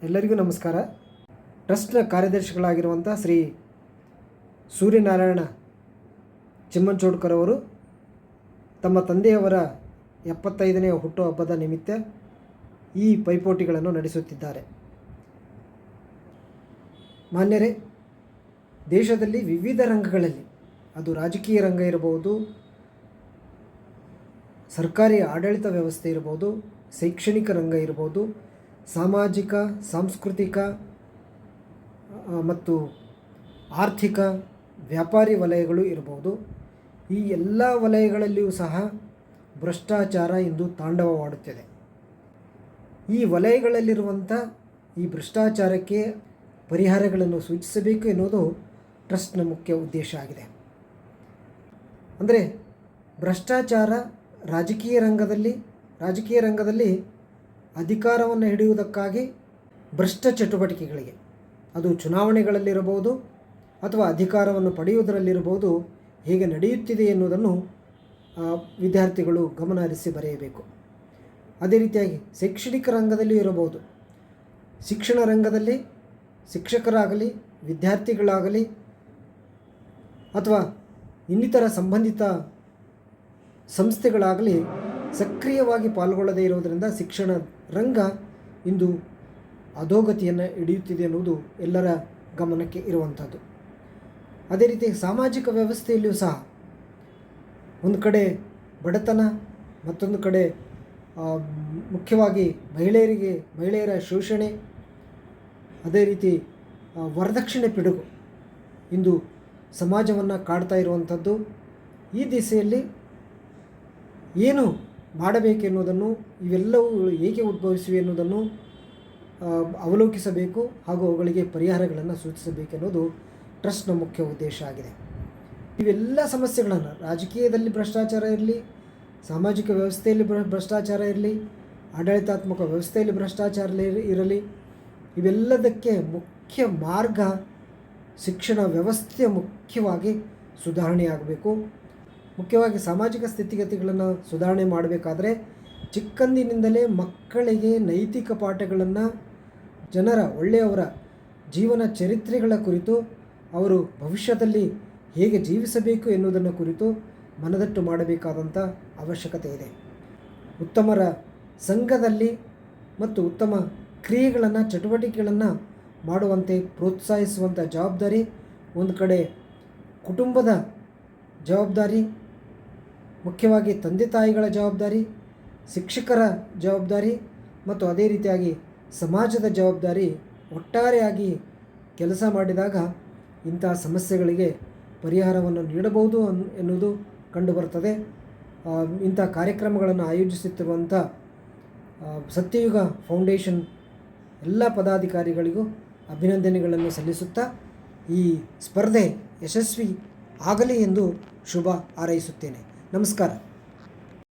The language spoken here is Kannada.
ಎಲ್ಲರಿಗೂ ನಮಸ್ಕಾರ. ಟ್ರಸ್ಟ್ನ ಕಾರ್ಯದರ್ಶಿಗಳಾಗಿರುವಂಥ ಶ್ರೀ ಸೂರ್ಯನಾರಾಯಣ ಚಿಮ್ಮಂಚೋಡ್ಕರ್ ಅವರು ತಮ್ಮ ತಂದೆಯವರ 75ನೇ ಹುಟ್ಟುಹಬ್ಬದ ನಿಮಿತ್ತ ಈ ಪೈಪೋಟಿಗಳನ್ನು ನಡೆಸುತ್ತಿದ್ದಾರೆ. ಮಾನ್ಯರೇ, ದೇಶದಲ್ಲಿ ವಿವಿಧ ರಂಗಗಳಲ್ಲಿ, ಅದು ರಾಜಕೀಯ ರಂಗ ಇರಬಹುದು, ಸರ್ಕಾರಿ ಆಡಳಿತ ವ್ಯವಸ್ಥೆ ಇರಬಹುದು, ಶೈಕ್ಷಣಿಕ ರಂಗ ಇರಬಹುದು, ಸಾಮಾಜಿಕ, ಸಾಂಸ್ಕೃತಿಕ ಮತ್ತು ಆರ್ಥಿಕ, ವ್ಯಾಪಾರಿ ವಲಯಗಳು ಇರಬಹುದು. ಈ ಎಲ್ಲ ವಲಯಗಳಲ್ಲಿಯೂ ಸಹ ಭ್ರಷ್ಟಾಚಾರ ಇಂದು ತಾಂಡವವಾಡುತ್ತಿದೆ. ಈ ವಲಯಗಳಲ್ಲಿರುವಂಥ ಈ ಭ್ರಷ್ಟಾಚಾರಕ್ಕೆ ಪರಿಹಾರಗಳನ್ನು ಸೂಚಿಸಬೇಕು ಎನ್ನುವುದು ಟ್ರಸ್ಟ್ನ ಮುಖ್ಯ ಉದ್ದೇಶ ಆಗಿದೆ. ಅಂದರೆ ಭ್ರಷ್ಟಾಚಾರ ರಾಜಕೀಯ ರಂಗದಲ್ಲಿ ಅಧಿಕಾರವನ್ನು ಹಿಡಿಯುವುದಕ್ಕಾಗಿ ಭ್ರಷ್ಟ ಚಟುವಟಿಕೆಗಳಿಗೆ, ಅದು ಚುನಾವಣೆಗಳಲ್ಲಿರಬಹುದು ಅಥವಾ ಅಧಿಕಾರವನ್ನು ಪಡೆಯುವುದರಲ್ಲಿರಬಹುದು, ಹೇಗೆ ನಡೆಯುತ್ತಿದೆ ಎನ್ನುವುದನ್ನು ವಿದ್ಯಾರ್ಥಿಗಳು ಗಮನ ಹರಿಸಿ ಬರೆಯಬೇಕು. ಅದೇ ರೀತಿಯಾಗಿ ಶೈಕ್ಷಣಿಕ ರಂಗದಲ್ಲಿಯೂ ಇರಬಹುದು. ಶಿಕ್ಷಣ ರಂಗದಲ್ಲಿ ಶಿಕ್ಷಕರಾಗಲಿ, ವಿದ್ಯಾರ್ಥಿಗಳಾಗಲಿ ಅಥವಾ ಇನ್ನಿತರ ಸಂಬಂಧಿತ ಸಂಸ್ಥೆಗಳಾಗಲಿ ಸಕ್ರಿಯವಾಗಿ ಪಾಲ್ಗೊಳ್ಳದೇ ಇರುವುದರಿಂದ ಶಿಕ್ಷಣ ರಂಗ ಇಂದು ಅಧೋಗತಿಯನ್ನು ಹಿಡಿಯುತ್ತಿದೆ ಎನ್ನುವುದು ಎಲ್ಲರ ಗಮನಕ್ಕೆ ಇರುವಂಥದ್ದು. ಅದೇ ರೀತಿ ಸಾಮಾಜಿಕ ವ್ಯವಸ್ಥೆಯಲ್ಲಿಯೂ ಸಹ ಒಂದು ಕಡೆ ಬಡತನ, ಮತ್ತೊಂದು ಕಡೆ ಮುಖ್ಯವಾಗಿ ಮಹಿಳೆಯರ ಶೋಷಣೆ, ಅದೇ ರೀತಿ ವರದಕ್ಷಿಣೆ ಪಿಡುಗು ಇಂದು ಸಮಾಜವನ್ನು ಕಾಡ್ತಾ ಇರುವಂಥದ್ದು. ಈ ದಿಸೆಯಲ್ಲಿ ಏನು ಮಾಡಬೇಕೆನ್ನುವುದನ್ನು, ಇವೆಲ್ಲವೂ ಏಕೆ ಉದ್ಭವಿಸಿವೆ ಎನ್ನುವುದನ್ನು ಅವಲೋಕಿಸಬೇಕು ಹಾಗೂ ಅವುಗಳಿಗೆ ಪರಿಹಾರಗಳನ್ನು ಸೂಚಿಸಬೇಕೆನ್ನುವುದು ಟ್ರಸ್ಟ್ನ ಮುಖ್ಯ ಉದ್ದೇಶ ಆಗಿದೆ. ಇವೆಲ್ಲ ಸಮಸ್ಯೆಗಳನ್ನು, ರಾಜಕೀಯದಲ್ಲಿ ಭ್ರಷ್ಟಾಚಾರ ಇರಲಿ, ಸಾಮಾಜಿಕ ವ್ಯವಸ್ಥೆಯಲ್ಲಿ ಭ್ರಷ್ಟಾಚಾರ ಇರಲಿ, ಆಡಳಿತಾತ್ಮಕ ವ್ಯವಸ್ಥೆಯಲ್ಲಿ ಭ್ರಷ್ಟಾಚಾರ ಇರಲಿ, ಇವೆಲ್ಲದಕ್ಕೆ ಮುಖ್ಯ ಮಾರ್ಗ ಶಿಕ್ಷಣ ವ್ಯವಸ್ಥೆ ಮುಖ್ಯವಾಗಿ ಸುಧಾರಣೆಯಾಗಬೇಕು. ಮುಖ್ಯವಾಗಿ ಸಾಮಾಜಿಕ ಸ್ಥಿತಿಗತಿಗಳನ್ನು ಸುಧಾರಣೆ ಮಾಡಬೇಕಾದ್ರೆ ಚಿಕ್ಕಂದಿನಿಂದಲೇ ಮಕ್ಕಳಿಗೆ ನೈತಿಕ ಪಾಠಗಳನ್ನು, ಒಳ್ಳೆಯವರ ಜೀವನ ಚರಿತ್ರೆಗಳ ಕುರಿತು, ಅವರು ಭವಿಷ್ಯದಲ್ಲಿ ಹೇಗೆ ಜೀವಿಸಬೇಕು ಎನ್ನುವುದನ್ನು ಕುರಿತು ಮನದಟ್ಟು ಮಾಡಬೇಕಾದಂಥ ಅವಶ್ಯಕತೆ ಇದೆ. ಉತ್ತಮರ ಸಂಘದಲ್ಲಿ ಮತ್ತು ಉತ್ತಮ ಕ್ರಿಯೆಗಳನ್ನು, ಚಟುವಟಿಕೆಗಳನ್ನು ಮಾಡುವಂತೆ ಪ್ರೋತ್ಸಾಹಿಸುವಂಥ ಜವಾಬ್ದಾರಿ ಒಂದು ಕಡೆ ಕುಟುಂಬದ ಜವಾಬ್ದಾರಿ, ಮುಖ್ಯವಾಗಿ ತಂದೆ ತಾಯಿಗಳ ಜವಾಬ್ದಾರಿ, ಶಿಕ್ಷಕರ ಜವಾಬ್ದಾರಿ ಮತ್ತು ಅದೇ ರೀತಿಯಾಗಿ ಸಮಾಜದ ಜವಾಬ್ದಾರಿ ಒಟ್ಟಾರೆಯಾಗಿ ಕೆಲಸ ಮಾಡಿದಾಗ ಇಂತಹ ಸಮಸ್ಯೆಗಳಿಗೆ ಪರಿಹಾರವನ್ನು ನೀಡಬಹುದು ಎನ್ನುವುದು ಕಂಡುಬರ್ತದೆ. ಇಂಥ ಕಾರ್ಯಕ್ರಮಗಳನ್ನು ಆಯೋಜಿಸುತ್ತಿರುವಂಥ ಸತ್ಯಯುಗ ಫೌಂಡೇಶನ್ ಎಲ್ಲ ಪದಾಧಿಕಾರಿಗಳಿಗೂ ಅಭಿನಂದನೆಗಳನ್ನು ಸಲ್ಲಿಸುತ್ತಾ ಈ ಸ್ಪರ್ಧೆ ಯಶಸ್ವಿ ಆಗಲಿ ಎಂದು ಶುಭ ಹಾರೈಸುತ್ತೇನೆ. ನಮಸ್ಕಾರ.